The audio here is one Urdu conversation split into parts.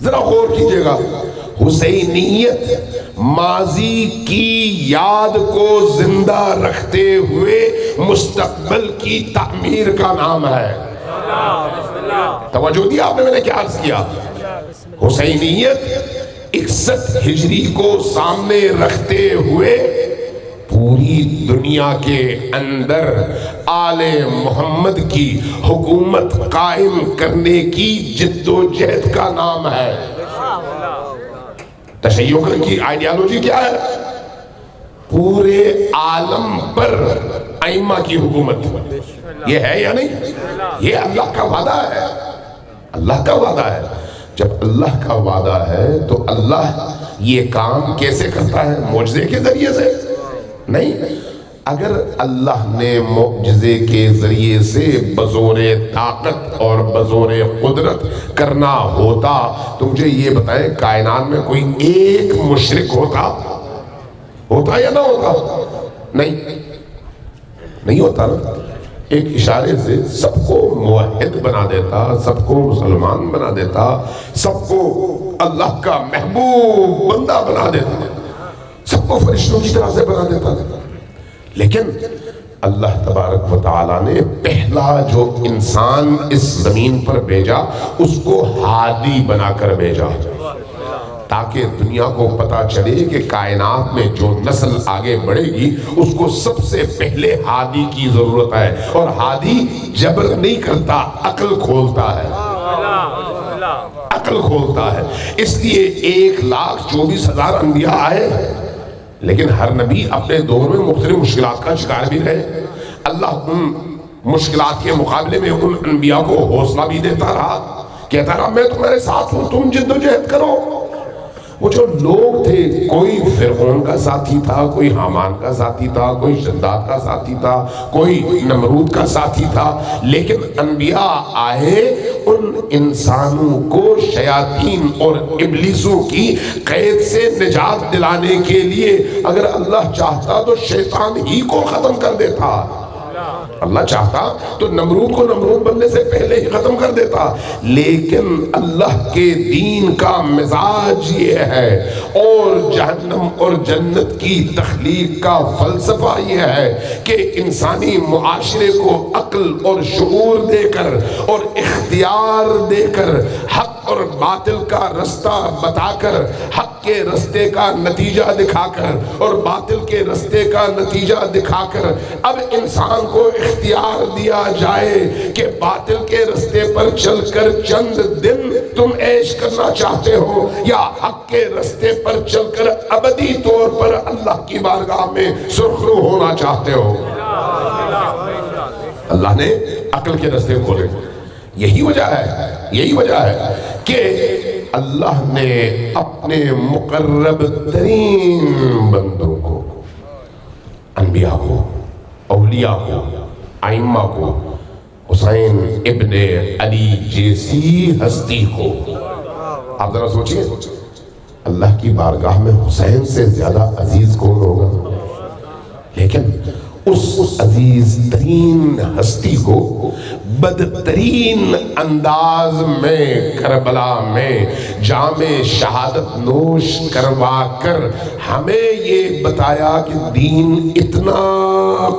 ذرا غور کیجئے گا، حسینیت ماضی کی یاد کو زندہ رکھتے ہوئے مستقبل کی تعمیر کا نام ہے۔ توجہ دیا آپ نے، میں نے کیا عرض کیا؟ حسینیت 61 ہجری کو سامنے رکھتے ہوئے پوری دنیا کے اندر آل محمد کی حکومت قائم کرنے کی جد و جہد کا نام ہے۔ تشیع کی آئیڈیالوجی کیا ہے؟ پورے عالم پر ائمہ کی حکومت۔ یہ ہے یا نہیں؟ یہ اللہ کا وعدہ ہے، اللہ کا وعدہ ہے۔ جب اللہ کا وعدہ ہے تو اللہ یہ کام کیسے کرتا ہے؟ معجزے کے ذریعے سے نہیں۔ اگر اللہ نے معجزے کے ذریعے سے بزور طاقت اور بزور قدرت کرنا ہوتا تو مجھے یہ بتائیں، کائنات میں کوئی ایک مشرک ہوتا یا نہ ہوتا؟ نہیں ہوتا نا۔ ایک اشارے سے سب کو موحد بنا دیتا، سب کو مسلمان بنا دیتا، سب کو اللہ کا محبوب بندہ بنا دیتا، سب کو فرشتوں کی طرح سے بنا دیتا۔ لیکن اللہ تبارک و تعالیٰ نے پہلا جو انسان اس زمین پر بھیجا اس کو ہادی بنا کر بھیجا، تاکہ دنیا کو پتا چلے کہ کائنات میں جو نسل آگے بڑھے گی اس کو سب سے پہلے ہادی کی ضرورت ہے۔ اور ہادی جبر نہیں کرتا، عقل کھولتا ہے، عقل کھولتا ہے۔ اس لیے 1,24,000 انبیاء آئے، لیکن ہر نبی اپنے دور میں مختلف مشکلات کا شکار بھی رہے۔ اللہ ان مشکلات کے مقابلے میں ان انبیاء کو حوصلہ بھی دیتا رہا، کہتا رہا میں تمہارے ساتھ ہوں، تم جد و جہد کرو۔ وہ جو لوگ تھے، کوئی فرعون کا ساتھی تھا، کوئی حامان کا ساتھی تھا، کوئی شداد کا ساتھی تھا، کوئی نمرود کا ساتھی تھا، لیکن انبیاء آئے ان انسانوں کو شیاطین اور ابلیسوں کی قید سے نجات دلانے کے لیے۔ اگر اللہ چاہتا تو شیطان ہی کو ختم کر دیتا، اللہ چاہتا تو نمرود کو نمرود بننے سے پہلے ہی ختم کر دیتا۔ لیکن اللہ کے دین کا مزاج یہ ہے، اور جہنم اور جنت کی تخلیق کا فلسفہ یہ ہے کہ انسانی معاشرے کو عقل اور شعور دے کر اور اختیار دے کر، حق اور باطل کا رستہ بتا کر، حق کے رستے کا نتیجہ دکھا کر اور باطل کے رستے کا نتیجہ دکھا کر اب انسان کو اختیار دیا جائے کہ باطل کے رستے پر چل کر چند دن تم عیش کرنا چاہتے ہو یا حق کے رستے پر چل کر ابدی طور پر اللہ کی بارگاہ میں سرخرو ہونا چاہتے ہو۔ اللہ نے عقل کے رستے کھولے۔ یہی وجہ ہے کہ اللہ نے اپنے مقرب ترین بندوں کو، انبیاء کو، اولیاء کو، ائمہ کو، حسین ابن علی جیسی ہستی کو، آپ ذرا سوچئے اللہ کی بارگاہ میں حسین سے زیادہ عزیز کون ہوگا؟ لیکن اس عزیز ترین ہستی کو بدترین انداز میں کربلا میں جام شہادت نوش کروا کر ہمیں یہ بتایا کہ دین اتنا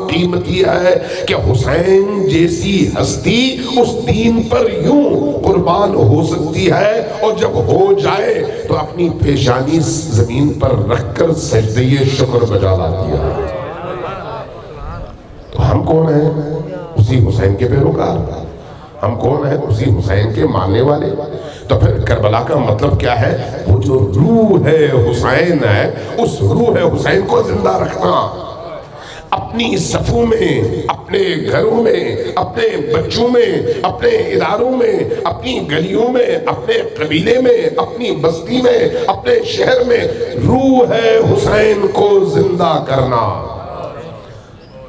قیمتی ہے کہ حسین جیسی ہستی اس دین پر یوں قربان ہو سکتی ہے، اور جب ہو جائے تو اپنی پیشانی زمین پر رکھ کر سجدہ شکر بجا لاتی ہے۔ تو ہم کون ہیں؟ اسی حسین کے پیروکار۔ ہم کون ہیں؟ اسی حسین کے ماننے والے۔ تو پھر کربلا کا مطلب کیا ہے؟ وہ جو روح ہے حسین ہے، اس روح حسین کو زندہ رکھنا، اپنی صفوں میں، اپنے گھروں میں، اپنے بچوں میں، اپنے اداروں میں، اپنی گلیوں میں، اپنے قبیلے میں، اپنی بستی میں، اپنے شہر میں روح حسین کو زندہ کرنا۔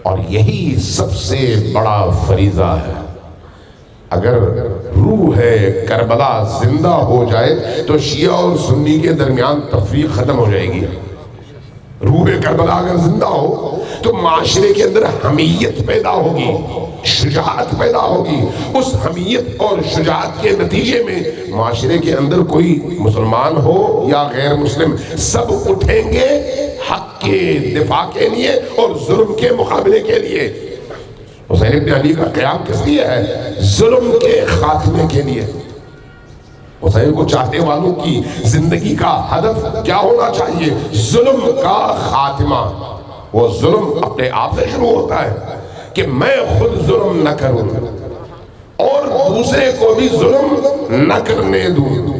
اور یہی سب سے بڑا فریضہ ہے۔ اگر روح کربلا زندہ ہو جائے تو شیعہ اور سنی کے درمیان تفریق ختم ہو جائے گی۔ روح کربلا اگر زندہ ہو تو معاشرے کے اندر حمیت پیدا ہوگی، شجاعت پیدا ہوگی. اس حمیت اور شجاعت کے نتیجے میں معاشرے کے اندر کوئی مسلمان ہو یا غیر مسلم سب اٹھیں گے حق کے دفاع کے لیے اور ظلم کے مقابلے کے لیے. حسین ابن علی کا قیام کس لیے ہے؟ ظلم کے خاتمے کے لیے. حسین کو چاہنے والوں کی زندگی کا ہدف کیا ہونا چاہیے؟ ظلم کا خاتمہ. وہ ظلم اپنے آپ سے شروع ہوتا ہے کہ میں خود ظلم نہ کروں اور دوسرے کو بھی ظلم نہ کرنے دوں.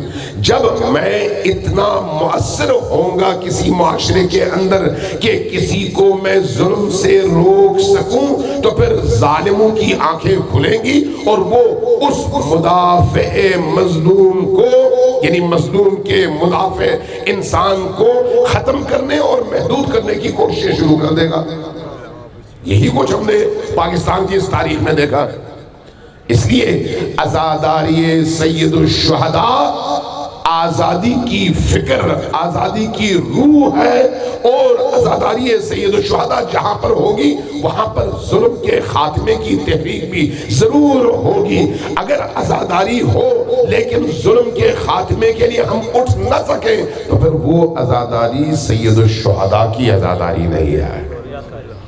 جب میں اتنا مؤثر ہوں گا کسی معاشرے کے اندر کہ کسی کو میں ظلم سے روک سکوں تو پھر ظالموں کی آنکھیں کھلیں گی اور وہ اس مدافع مظلوم کو، یعنی مظلوم کے مدافع انسان کو ختم کرنے اور محدود کرنے کی کوشش شروع کر دے گا. یہی کچھ ہم نے پاکستان کی اس تاریخ میں دیکھا. اس لیے عزاداری سید الشہداء آزادی کی فکر، آزادی کی روح ہے، اور عزاداری سید الشہداء جہاں پر ہوگی وہاں پر ظلم کے خاتمے کی تحریک بھی ضرور ہوگی. اگر عزاداری ہو لیکن ظلم کے خاتمے کے لیے ہم اٹھ نہ سکیں تو پھر وہ عزاداری سید الشہداء کی عزاداری نہیں ہے.